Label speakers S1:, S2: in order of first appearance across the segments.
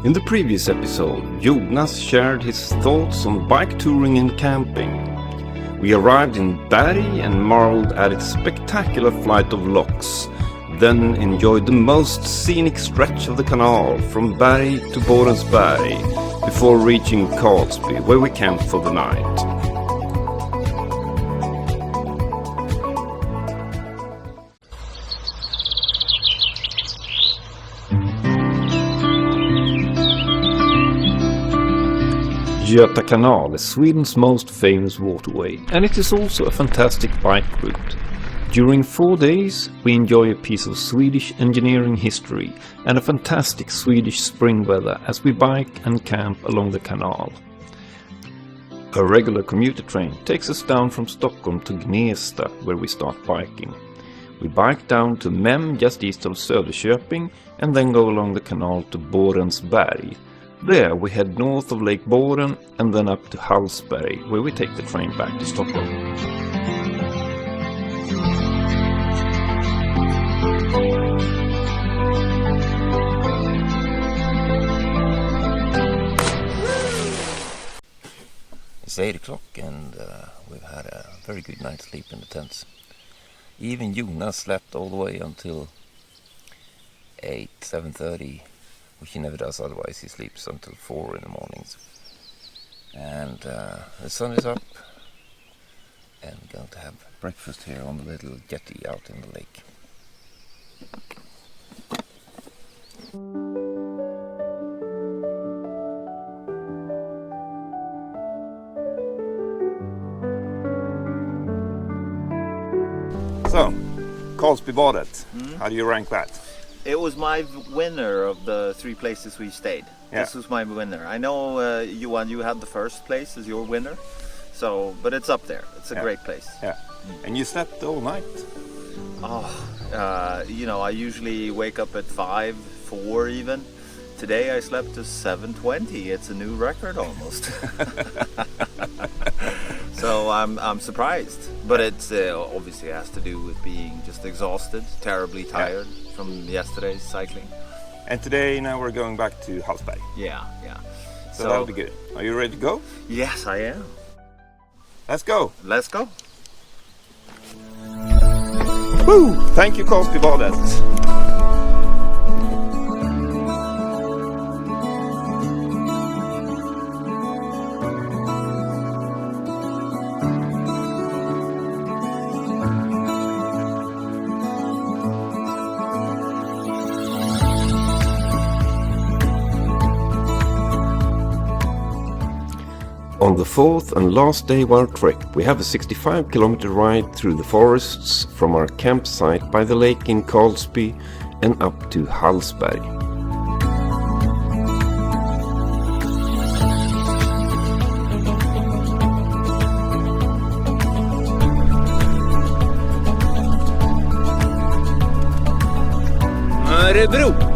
S1: In the previous episode, Jonas shared his thoughts on bike touring and camping. We arrived in Berg and marveled at its spectacular flight of locks, then enjoyed the most scenic stretch of the canal from Berg to Borensberg before reaching Karlsby, where we camped for the night. Göta Canal is Sweden's most famous waterway, and it is also a fantastic bike route. During 4 days, we enjoy a piece of Swedish engineering history and a fantastic Swedish spring weather as we bike and camp along the canal. A regular commuter train takes us down from Stockholm to Gnesta, where we start biking. We bike down to Mem just east of Söderköping and then go along the canal to Borensberg. There we head north of Lake Boren and then up to Hallsberg, where we take the train back to Stockholm.
S2: It's 8 o'clock and we've had a very good night's sleep in the tents. Even Jonas slept all the way until 7:30. Which he never does, otherwise he sleeps until 4 in the mornings. And the sun is up, and we're going to have breakfast here on the little jetty out in the lake.
S1: So, Karlsbybadet, how do you rank that?
S3: It was my winner of the 3 places we stayed.
S1: Yeah.
S3: This was my winner. I know, Johan, you had the first place as your winner. So, but it's up there. It's a great place.
S1: Yeah. And you slept all night?
S3: I usually wake up at 5, 4 even. Today I slept to 7:20. It's a new record almost. So I'm surprised. But it's obviously has to do with being just exhausted, terribly tired from yesterday's cycling.
S1: And today now we're going back to Hallsberg.
S3: Yeah.
S1: So that'll be good. Are you ready to go?
S3: Yes, I am.
S1: Let's go.
S3: Let's go.
S1: Woo! Thank you, Karlsbybadet. On the 4th and last day of our trek, we have a 65-kilometer ride through the forests from our campsite by the lake in Karlsby and up to Hallsberg. Örebro!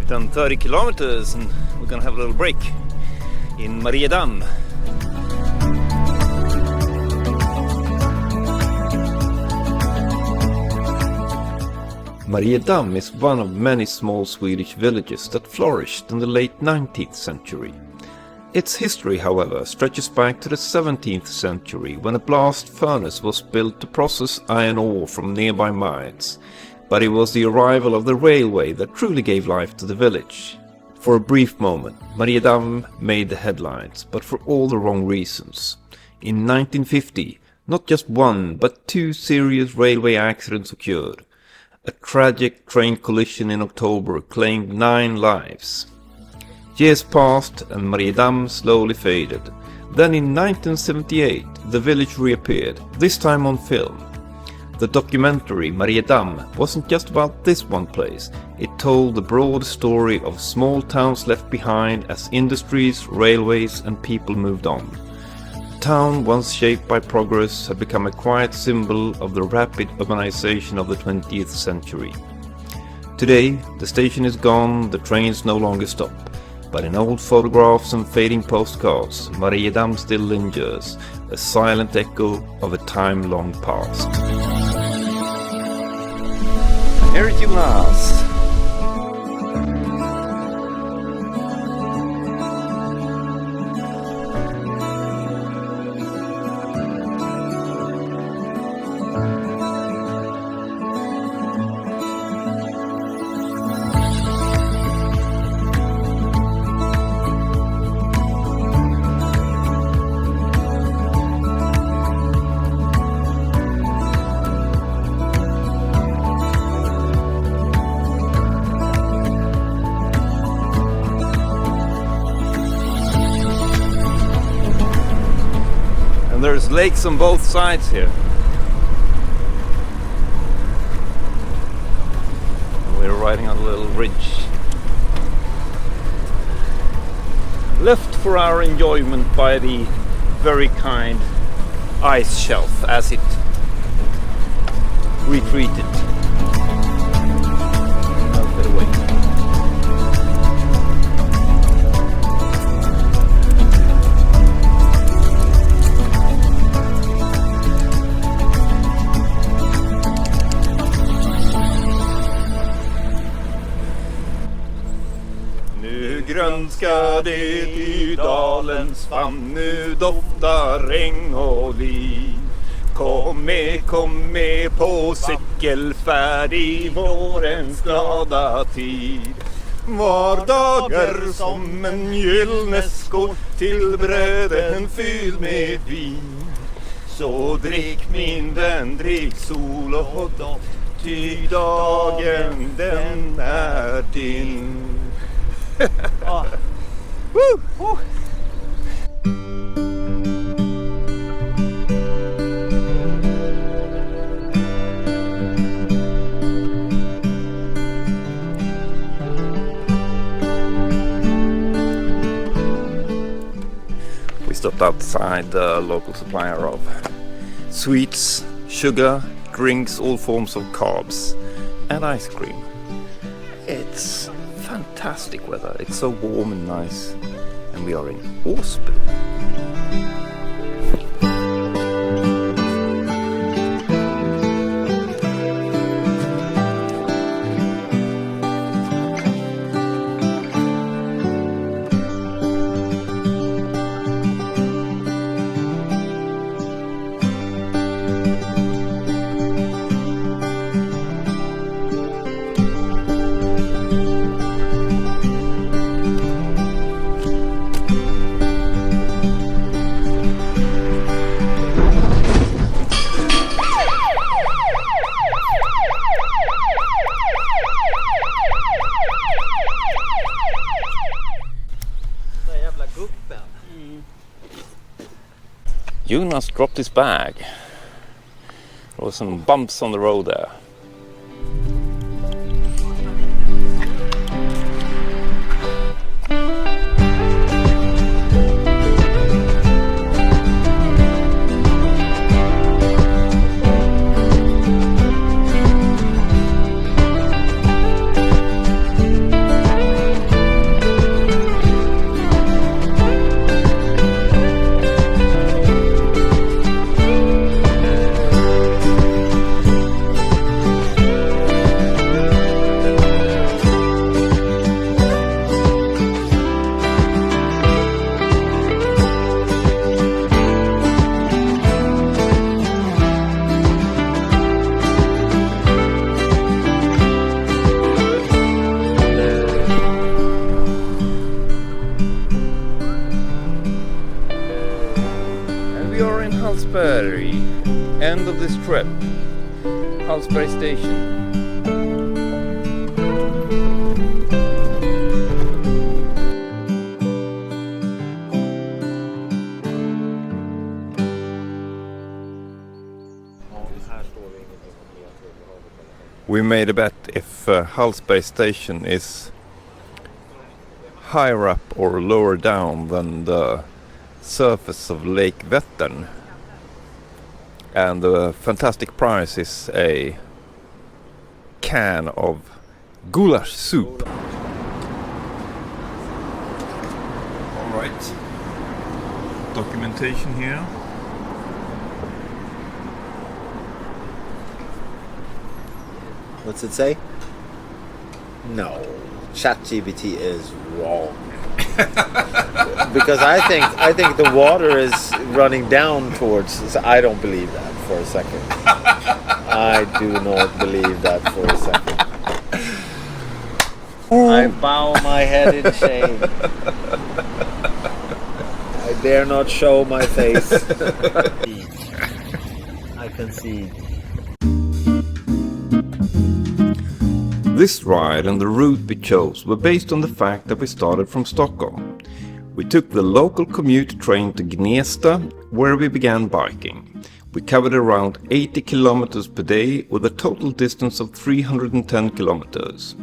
S1: Done 30 kilometers and we're gonna have a little break in Mariedamm. Mariedamm is one of many small Swedish villages that flourished in the late 19th century. Its history, however, stretches back to the 17th century when a blast furnace was built to process iron ore from nearby mines. But it was the arrival of the railway that truly gave life to the village. For a brief moment, Mariedamm made the headlines, but for all the wrong reasons. In 1950, not just 1 but 2 serious railway accidents occurred. A tragic train collision in October claimed 9 lives. Years passed and Mariedamm slowly faded. Then in 1978, the village reappeared, this time on film. The documentary Mariedamm wasn't just about this one place, it told the broad story of small towns left behind as industries, railways and people moved on. The town, once shaped by progress, had become a quiet symbol of the rapid urbanization of the 20th century. Today, the station is gone, the trains no longer stop, But in old photographs and fading postcards, Mariedamm still lingers, a silent echo of a time long past. Here is Jonas. And there's lakes on both sides here. We're riding on a little ridge. Left for our enjoyment by the very kind ice shelf as it retreated. Melted away. Grönskar det i dalens famn, nu doftar regn och liv. Kom med på cykelfärd i vårens glada tid. Var dagar som en gyllene skål till bröden fylld med vin. Så drick min vän, drick sol och doft, ty dagen den är din. Woo! Woo! We stopped outside the local supplier of sweets, sugar, drinks, all forms of carbs, and ice cream. It's fantastic weather. It's so warm and nice, and we are in Hallsberg. Jonas dropped his bag. There was some bumps on the road there. Hallsberg, end of this trip, Hallsberg station. We made a bet if Hallsberg station is higher up or lower down than the surface of Lake Vättern, and the fantastic prize is a can of goulash soup. right. Documentation here.
S3: What's it say? No, ChatGPT is wrong. Because I think the water is running down towards. I don't believe that for a second. I do not believe that for a second. I bow my head in shame. I dare not show my face. I concede.
S1: This ride and the route we chose were based on the fact that we started from Stockholm. We took the local commuter train to Gnesta, where we began biking. We covered around 80 kilometers per day with a total distance of 310 kilometers.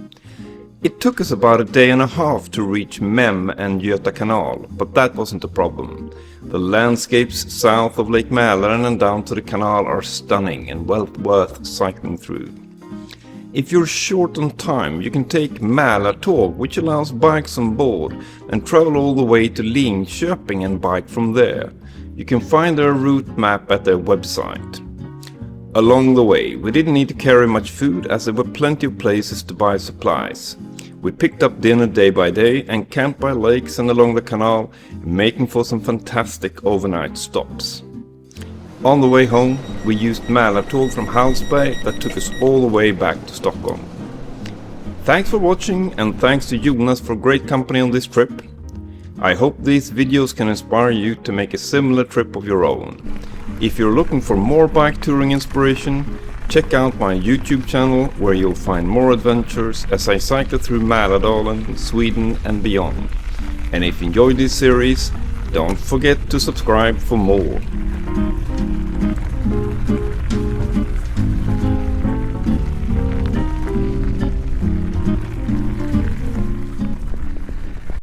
S1: It took us about a day and a half to reach Mem and Göta Canal, but that wasn't a problem. The landscapes south of Lake Mälaren and down to the canal are stunning and well worth cycling through. If you're short on time, you can take Mälartåg, which allows bikes on board, and travel all the way to Linköping and bike from there. You can find their route map at their website. Along the way, we didn't need to carry much food as there were plenty of places to buy supplies. We picked up dinner day by day and camped by lakes and along the canal, making for some fantastic overnight stops. On the way home, we used Mälartåg from Hallsberg that took us all the way back to Stockholm. Thanks for watching, and thanks to Jonas for great company on this trip. I hope these videos can inspire you to make a similar trip of your own. If you're looking for more bike touring inspiration, check out my YouTube channel where you'll find more adventures as I cycle through Mälardalen, Sweden and beyond. And if you enjoyed this series, don't forget to subscribe for more.